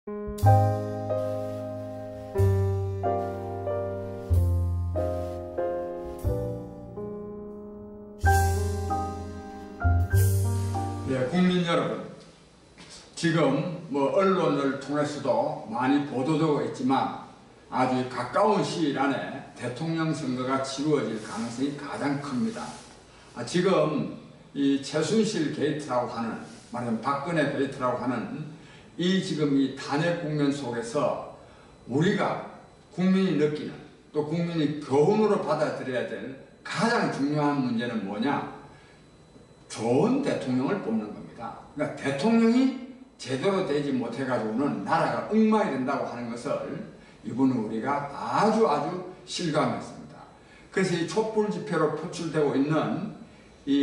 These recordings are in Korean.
네, 국민 여러분, 지금 언론을 통해서도 많이 보도되고 있지만 아주 가까운 시일 안에 대통령 선거가 치루어질 가능성이 가장 큽니다. 지금 이 최순실 게이트라고 하는, 말하자면 박근혜 게이트라고 하는 지금 이 탄핵 국면 속에서 우리가 국민이 느끼는, 또 국민이 교훈으로 받아들여야 될 가장 중요한 문제는 뭐냐? 좋은 대통령을 뽑는 겁니다. 그러니까 대통령이 제대로 되지 못해가지고는 나라가 엉망이 된다고 하는 것을 이번에 우리가 아주 실감했습니다. 그래서 이 촛불 집회로 표출되고 있는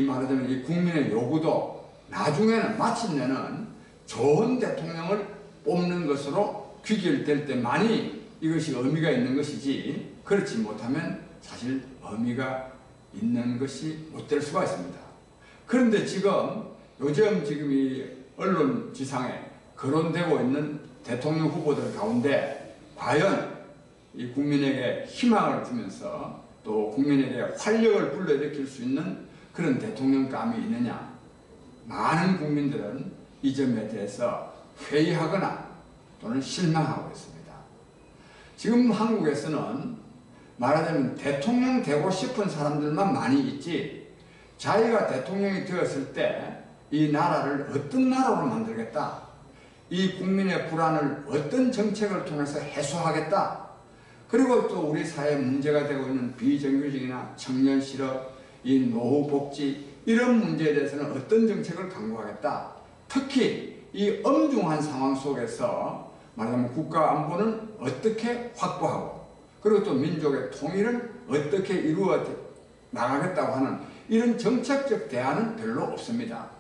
말하자면 이 국민의 요구도 나중에는 마침내는 좋은 대통령을 뽑는 것으로 귀결될 때만이 이것이 의미가 있는 것이지, 그렇지 못하면 사실 의미가 있는 것이 못 될 수가 있습니다. 그런데 요즘 이 언론 지상에 거론되고 있는 대통령 후보들 가운데 과연 이 국민에게 희망을 주면서 또 국민에게 활력을 불러일으킬 수 있는 그런 대통령감이 있느냐? 많은 국민들은 이 점에 대해서 회의하거나 또는 실망하고 있습니다. 지금 한국에서는 말하자면 대통령 되고 싶은 사람들만 많이 있지, 자기가 대통령이 되었을 때 이 나라를 어떤 나라로 만들겠다, 이 국민의 불안을 어떤 정책을 통해서 해소하겠다, 그리고 또 우리 사회에 문제가 되고 있는 비정규직이나 청년 실업, 이 노후 복지, 이런 문제에 대해서는 어떤 정책을 강구하겠다, 특히 이 엄중한 상황 속에서 말하자면 국가 안보는 어떻게 확보하고, 그리고 또 민족의 통일을 어떻게 이루어 나가겠다고 하는 이런 정책적 대안은 별로 없습니다.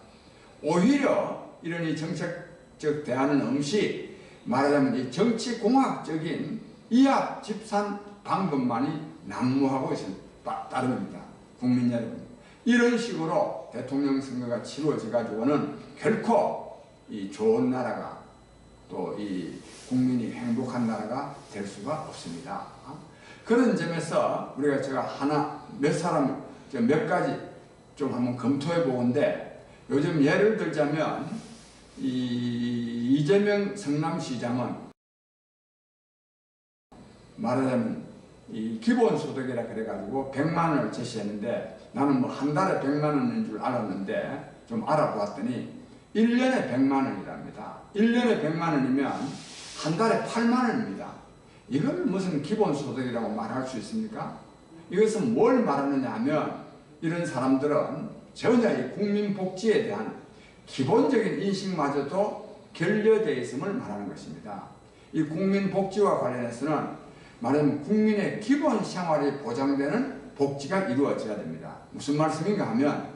오히려 이런 이 정책적 대안은 없이 말하자면 이 정치공학적인 이합 집산 방법만이 난무하고 있을 따름입니다. 국민 여러분, 이런 식으로 대통령 선거가 치루어져 가지고는 결코 이 좋은 나라가, 또 이 국민이 행복한 나라가 될 수가 없습니다. 그런 점에서 제가 몇 가지 좀 한번 검토해 보건데, 요즘 예를 들자면 이재명 성남시장은 말하자면 이 기본소득이라 그래가지고 100만 원을 제시했는데, 나는 한 달에 100만 원인 줄 알았는데 좀 알아보았더니 1년에 100만 원이랍니다. 1년에 100만 원이면 한 달에 8만 원입니다. 이걸 무슨 기본소득이라고 말할 수 있습니까? 이것은 뭘 말하느냐 하면, 이런 사람들은 전혀 이 국민복지에 대한 기본적인 인식마저도 결여되어 있음을 말하는 것입니다. 이 국민복지와 관련해서는 말하자면 국민의 기본 생활이 보장되는 복지가 이루어져야 됩니다. 무슨 말씀인가 하면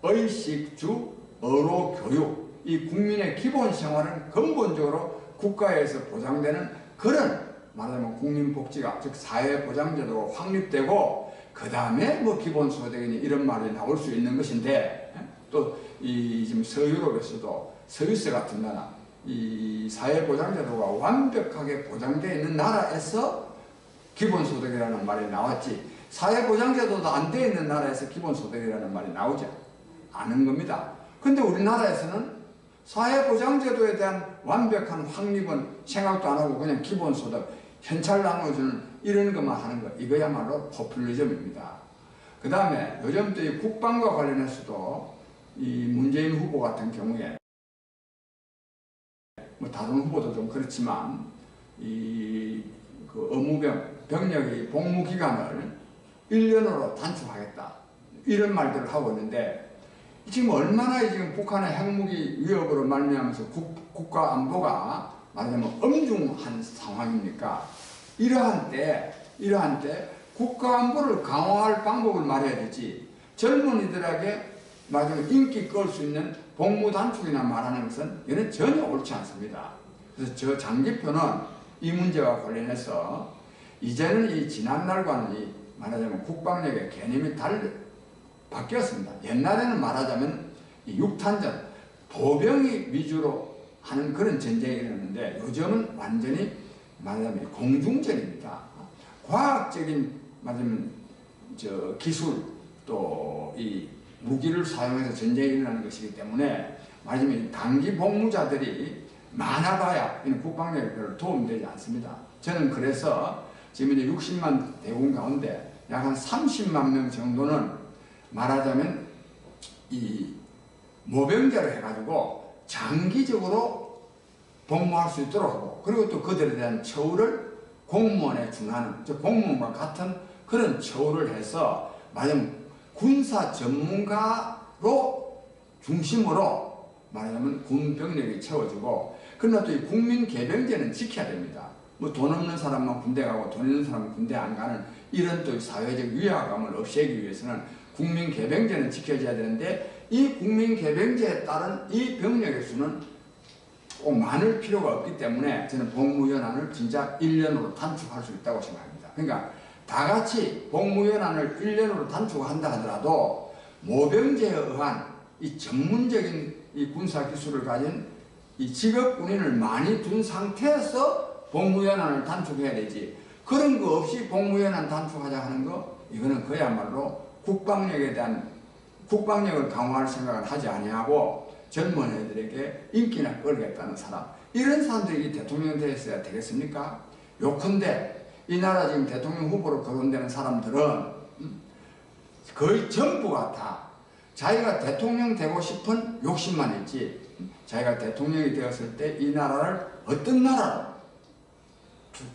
의식, 주, 의료, 교육, 이 국민의 기본 생활은 근본적으로 국가에서 보장되는 그런 말하자면 국민복지가, 즉 사회보장제도가 확립되고, 그 다음에 기본소득이니 이런 말이 나올 수 있는 것인데, 또 지금 서유럽에서도 스위스 같은 나라, 이 사회보장제도가 완벽하게 보장되어 있는 나라에서 기본소득이라는 말이 나왔지, 사회보장제도도 안 되어 있는 나라에서 기본소득이라는 말이 나오지 않은 겁니다. 근데 우리나라에서는 사회보장제도에 대한 완벽한 확립은 생각도 안 하고 그냥 기본소득, 현찰 나눠주는 이런 것만 하는 것, 이거야말로 포퓰리즘입니다. 그 다음에 요즘 또 이 국방과 관련해서도 이 문재인 후보 같은 경우에 다른 후보도 좀 그렇지만 병력의 복무 기간을 1년으로 단축하겠다, 이런 말들을 하고 있는데, 지금 얼마나 지금 북한의 핵무기 위협으로 말미암아서 국가 안보가 말하자면 엄중한 상황입니까? 이러한 때 국가 안보를 강화할 방법을 말해야 되지, 젊은이들에게 말하자면 인기 끌 수 있는 복무 단축이나 말하는 것은 이는 전혀 옳지 않습니다. 그래서 저 장기표는 이 문제와 관련해서 이제는 이 지난날과는 말하자면 국방력의 개념이 바뀌었습니다. 옛날에는 말하자면 이 육탄전, 보병이 위주로 하는 그런 전쟁이 일어났는데 요즘은 완전히 말하자면 공중전입니다. 과학적인 말하자면 기술 또 이 무기를 사용해서 전쟁이 일어나는 것이기 때문에 말하자면 단기 복무자들이 많아봐야 국방력에 별로 도움되지 않습니다. 저는 그래서 지금 이제 60만 대군 가운데 약 한 30만 명 정도는 말하자면 이 모병제로 해가지고 장기적으로 복무할 수 있도록 하고, 그리고 또 그들에 대한 처우를 공무원에 준하는, 공무원과 같은 그런 처우를 해서 말하자면 군사 전문가로 중심으로 말하자면 군 병력이 채워지고, 그러나 또 이 국민 개병제는 지켜야 됩니다. 뭐 돈 없는 사람만 군대 가고 돈 있는 사람은 군대 안 가는 이런 또 사회적 위화감을 없애기 위해서는 국민 개병제는 지켜져야 되는데, 이 국민 개병제에 따른 이 병력의 수는 꼭 많을 필요가 없기 때문에 저는 복무연한을 진짜 1년으로 단축할 수 있다고 생각합니다. 그러니까 다 같이 복무연한을 1년으로 단축한다 하더라도 모병제에 의한 이 전문적인 이 군사 기술을 가진 이 직업 군인을 많이 둔 상태에서 복무연한을 단축해야 되지, 그런 거 없이 복무연한 단축하자 하는 거, 이거는 그야말로 국방력에 대한 국방력을 강화할 생각을 하지 아니하고 젊은 애들에게 인기나 끌겠다는 사람, 이런 사람들이 대통령 되었어야 되겠습니까? 요컨대 이 나라 지금 대통령 후보로 거론되는 사람들은 거의 전부가 다 자기가 대통령 되고 싶은 욕심만 있지, 자기가 대통령이 되었을 때 이 나라를 어떤 나라로,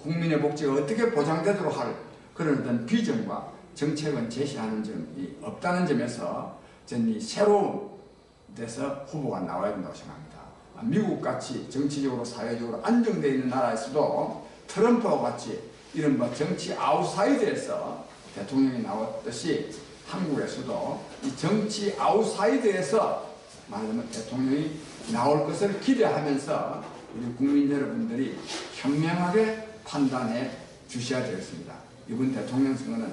국민의 복지가 어떻게 보장되도록 할 그런 어떤 비전과 정책은 제시하는 점이 없다는 점에서 저는 이 새로운 데서 후보가 나와야 된다고 생각합니다. 미국같이 정치적으로 사회적으로 안정되어 있는 나라에서도 트럼프와 같이 이런 정치 아웃사이드에서 대통령이 나왔듯이 한국에서도 이 정치 아웃사이드에서 말하자면 대통령이 나올 것을 기대하면서 우리 국민 여러분들이 현명하게 판단해 주셔야 되겠습니다. 이번 대통령 선거는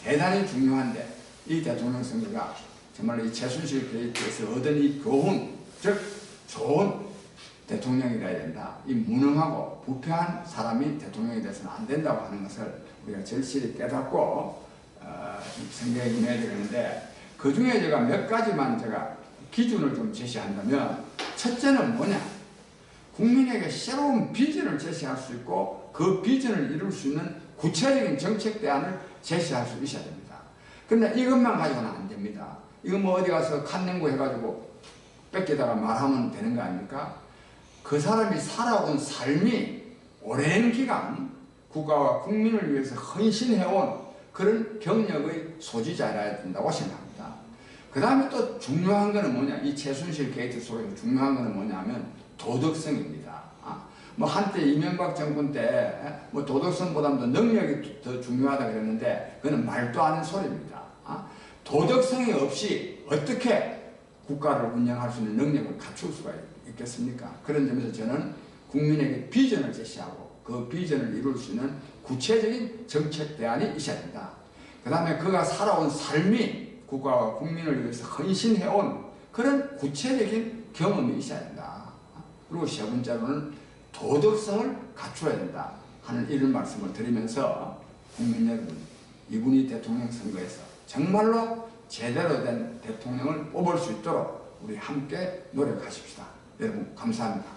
대단히 중요한데, 이 대통령 선거가 정말 이 최순실 게이트에서 얻은 이 교훈, 즉 좋은 대통령이 되어야 된다. 이 무능하고 부패한 사람이 대통령이 돼서는 안 된다고 하는 것을 우리가 절실히 깨닫고 선거에 임해야 되는데, 그 중에 제가 몇 가지만 제가 기준을 좀 제시한다면, 첫째는 뭐냐? 국민에게 새로운 비전을 제시할 수 있고 그 비전을 이룰 수 있는 구체적인 정책 대안을 제시할 수 있어야 됩니다. 그런데 이것만 가지고는 안 됩니다. 이거 뭐 어디 가서 칸냉구 해가지고 뺏기다가 말하면 되는 거 아닙니까? 그 사람이 살아온 삶이 오랜 기간 국가와 국민을 위해서 헌신해온 그런 경력의 소지자라야 된다고 생각합니다. 그 다음에 또 중요한 거는 뭐냐? 이 최순실 게이트 속에서 중요한 거는 뭐냐면 도덕성입니다. 뭐 한때 이명박 정권 때 뭐 도덕성보다도 능력이 더 중요하다 그랬는데, 그거는 말도 안 하는 소리입니다. 도덕성이 없이 어떻게 국가를 운영할 수 있는 능력을 갖출 수가 있겠습니까? 그런 점에서 저는 국민에게 비전을 제시하고 그 비전을 이룰 수 있는 구체적인 정책 대안이 있어야 된다. 그 다음에 그가 살아온 삶이 국가와 국민을 위해서 헌신해온 그런 구체적인 경험이 있어야 된다. 그리고 세 번째로는 도덕성을 갖춰야 된다 하는 이런 말씀을 드리면서, 국민 여러분, 이분이 대통령 선거에서 정말로 제대로 된 대통령을 뽑을 수 있도록 우리 함께 노력하십시다. 여러분 감사합니다.